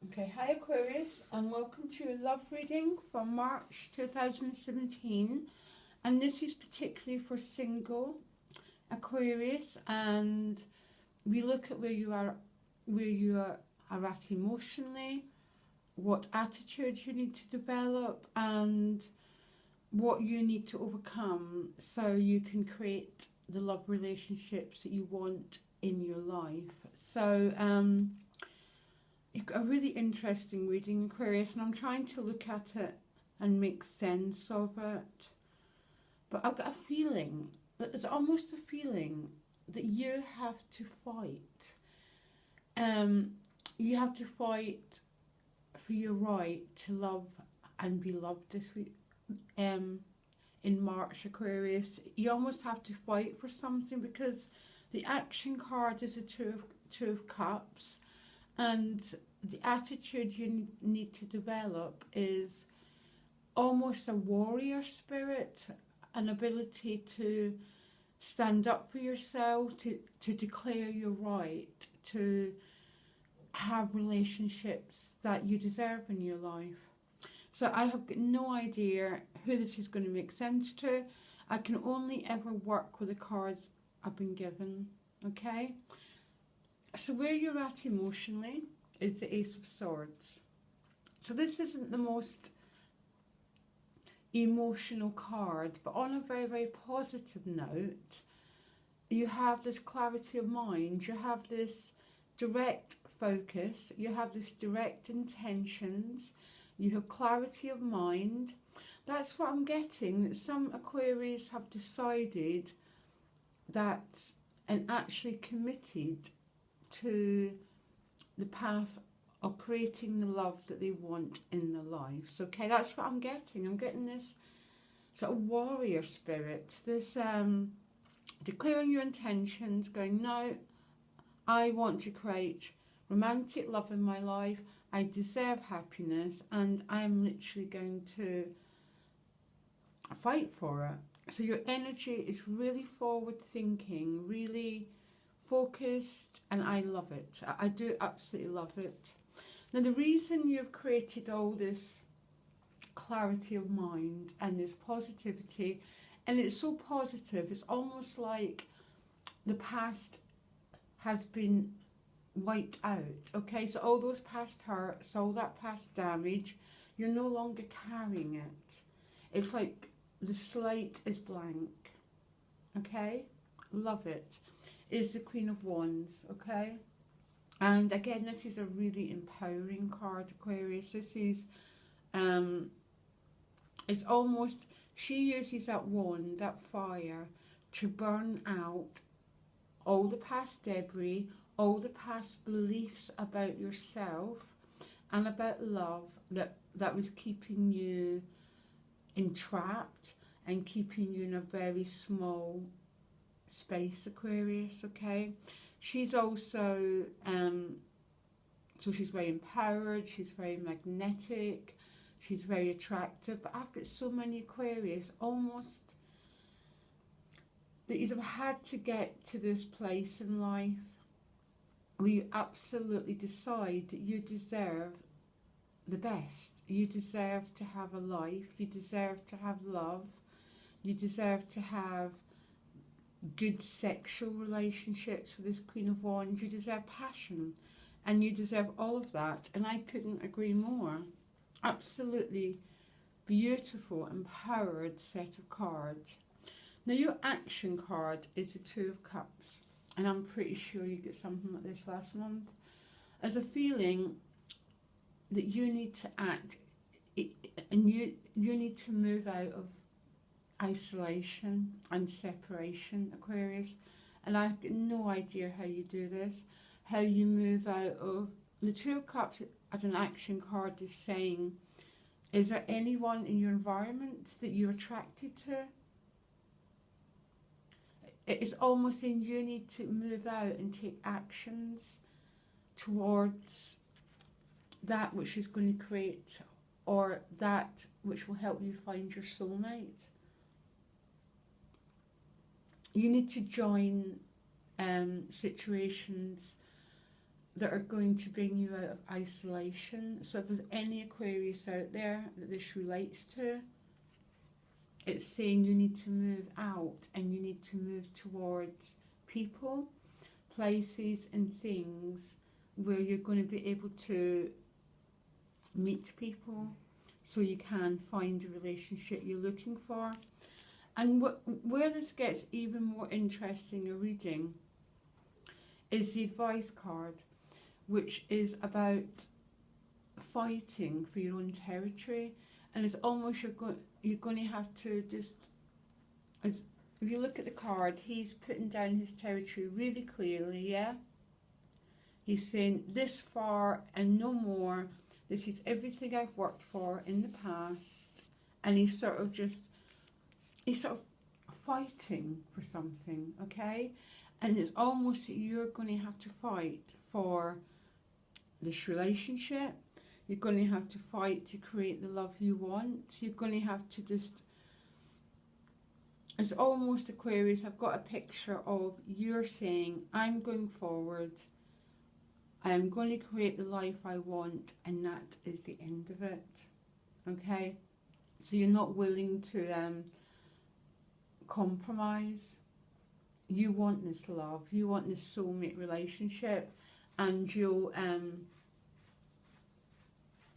Okay, hi Aquarius, and welcome to a love reading from March 2017. And this is particularly for single Aquarius, and we look at where you are at emotionally, what attitude you need to develop, and what you need to overcome so you can create the love relationships that you want in your life. So, you've got a really interesting reading, Aquarius, and I'm trying to look at it and make sense of it. But I've got a feeling that there's almost a feeling that you have to fight. You have to fight for your right to love and be loved this week. In March, Aquarius, you almost have to fight for something because the action card is a two of cups, and the attitude you need to develop is almost a warrior spirit, an ability to stand up for yourself, to declare your right, to have relationships that you deserve in your life. So I have got no idea who this is going to make sense to. I can only ever work with the cards I've been given, okay? So where you're at emotionally is the Ace of Swords. So this isn't the most emotional card, but on a very, very positive note, you have this clarity of mind, you have this direct focus, you have this direct intentions, you have clarity of mind. That's what I'm getting, that some Aquarius have decided that and actually committed to the path of creating the love that they want in their lives. Okay, that's what I'm getting. I'm getting this sort of warrior spirit, this declaring your intentions, going, no, I want to create romantic love in my life, I deserve happiness, and I'm literally going to fight for it. So your energy is really forward thinking, really focused, and I love it. I do absolutely love it. Now the reason you've created all this clarity of mind and this positivity, and it's so positive, it's almost like the past has been wiped out. Okay, so all those past hurts, all that past damage, you're no longer carrying it. It's like the slate is blank. Okay, love it. Is the Queen of Wands. Okay, and again, this is a really empowering card, Aquarius. This is it's almost, she uses that wand, that fire, to burn out all the past debris, all the past beliefs about yourself and about love that was keeping you entrapped and keeping you in a very small space, Aquarius. Okay, she's also so she's very empowered, she's very magnetic, she's very attractive. But I've got so many Aquarius almost that you've had to get to this place in life where you absolutely decide that you deserve the best. You deserve to have a life, you deserve to have love, you deserve to have good sexual relationships with this Queen of Wands, you deserve passion, and you deserve all of that, and I couldn't agree more. Absolutely beautiful, empowered set of cards. Now your action card is the Two of Cups, and I'm pretty sure you get something like this last month. As a feeling that you need to act, and you need to move out of isolation and separation, Aquarius. And I've got no idea how you do this, how you move out of the Two of Cups. As an action card is saying, is there anyone in your environment that you're attracted to? It's almost saying you need to move out and take actions towards that which is going to create, or that which will help you find your soulmate. You need to join situations that are going to bring you out of isolation. So if there's any Aquarius out there that this relates to, it's saying you need to move out and you need to move towards people, places and things where you're going to be able to meet people so you can find a relationship you're looking for. And where this gets even more interesting, a reading, is the advice card, which is about fighting for your own territory. And it's almost you're going to have to just, if you look at the card, he's putting down his territory really clearly, yeah? He's saying this far and no more. This is everything I've worked for in the past. And he's sort of fighting for something, okay? And it's almost that you're going to have to fight for this relationship. You're going to have to fight to create the love you want. You're going to have to just... It's almost, Aquarius, I've got a picture of you're saying, I'm going forward. I am going to create the life I want, and that is the end of it. Okay? So you're not willing to compromise. You want this love. You want this soulmate relationship, and you're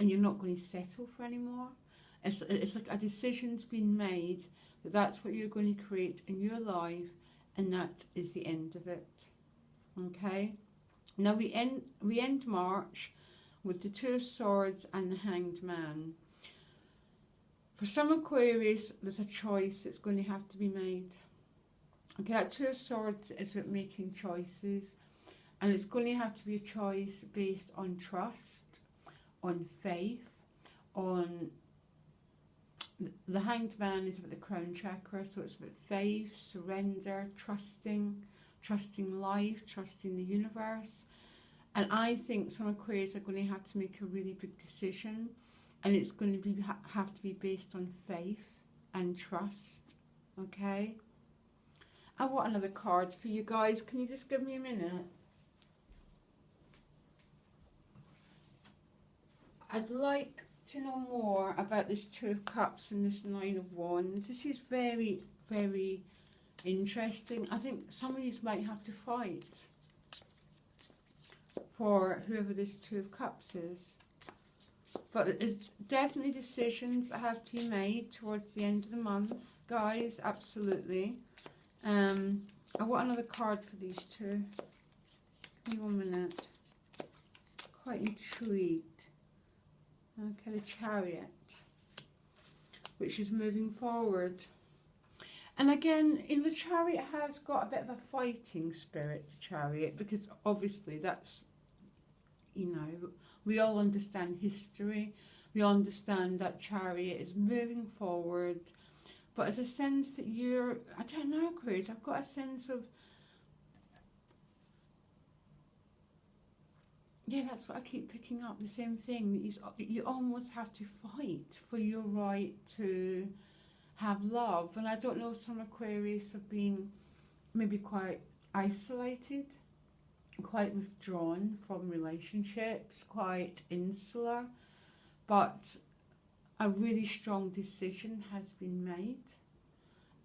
not going to settle for anymore. It's like a decision's been made that that's what you're going to create in your life, and that is the end of it. Okay. Now we end March with the Two of Swords and the Hanged Man. For some Aquarius, there's a choice that's going to have to be made. Okay, that Two of Swords is about making choices, and it's going to have to be a choice based on trust, on faith, on... The Hanged Man is about the crown chakra, so it's about faith, surrender, trusting life, trusting the universe. And I think some Aquarius are going to have to make a really big decision, and it's going to have to be based on faith and trust. Okay. I want another card for you guys. Can you just give me a minute? I'd like to know more about this Two of Cups and this Nine of Wands. This is very, very interesting. I think some of you might have to fight for whoever this Two of Cups is. But it's definitely decisions that have to be made towards the end of the month, guys, absolutely. I want another card for these two. Give me 1 minute. Quite intrigued. Okay, the Chariot, which is moving forward. And again, in the Chariot has got a bit of a fighting spirit, the Chariot, because obviously that's, you know, we all understand history. We all understand that Chariot is moving forward. But it's a sense that you're, I don't know, Aquarius, I've got a sense of, yeah, that's what I keep picking up, the same thing. That you almost have to fight for your right to have love. And I don't know, some Aquarius have been maybe quite isolated, quite withdrawn from relationships, quite insular. But a really strong decision has been made,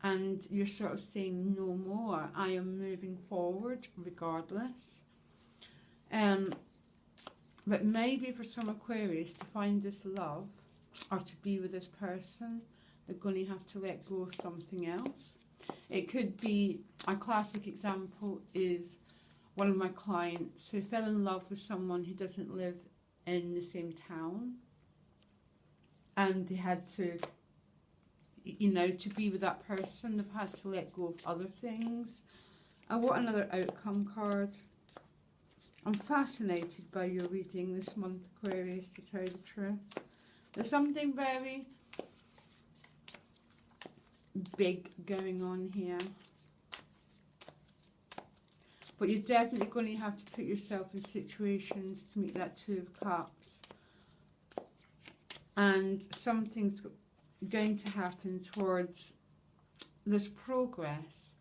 and you're sort of saying no more. I am moving forward regardless. But maybe for some Aquarius to find this love or to be with this person, they're going to have to let go of something else. It could be, a classic example is one of my clients who fell in love with someone who doesn't live in the same town. And they had to, you know, to be with that person, they've had to let go of other things. I want another outcome card. I'm fascinated by your reading this month, Aquarius, to tell you the truth. There's something very big going on here. But you're definitely going to have to put yourself in situations to meet that Two of Cups. And something's going to happen towards this progress.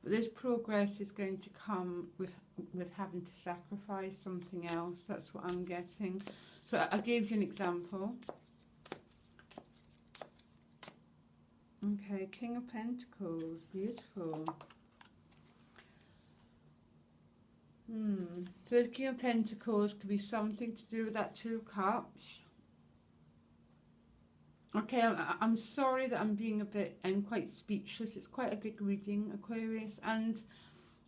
But this progress is going to come with with having to sacrifice something else. That's what I'm getting. So I gave you an example. Okay, King of Pentacles, beautiful. So the King of Pentacles could be something to do with that Two of Cups. Okay, I'm sorry that I'm being a bit, quite speechless. It's quite a big reading, Aquarius. And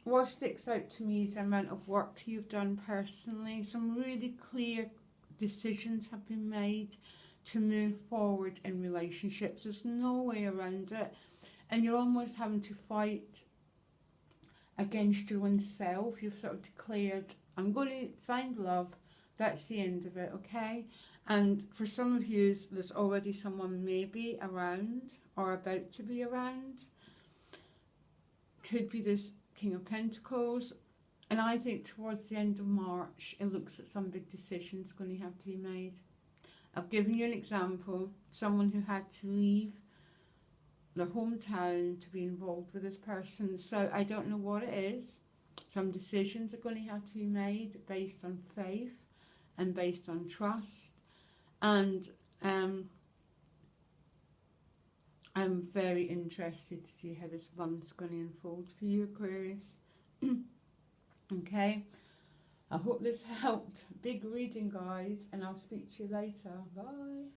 what sticks out to me is the amount of work you've done personally. Some really clear decisions have been made to move forward in relationships. There's no way around it. And you're almost having to fight against your own self. You've sort of declared, I'm going to find love. That's the end of it, okay? And for some of you, there's already someone maybe around or about to be around. Could be this King of Pentacles. And I think towards the end of March, it looks like some big decisions going to have to be made. I've given you an example. Someone who had to leave their hometown to be involved with this person. So I don't know what it is. Some decisions are going to have to be made based on faith and based on trust. And I'm very interested to see how this month's going to unfold for you, Aquarius. Okay, I hope this helped. Big reading, guys, and I'll speak to you later. Bye.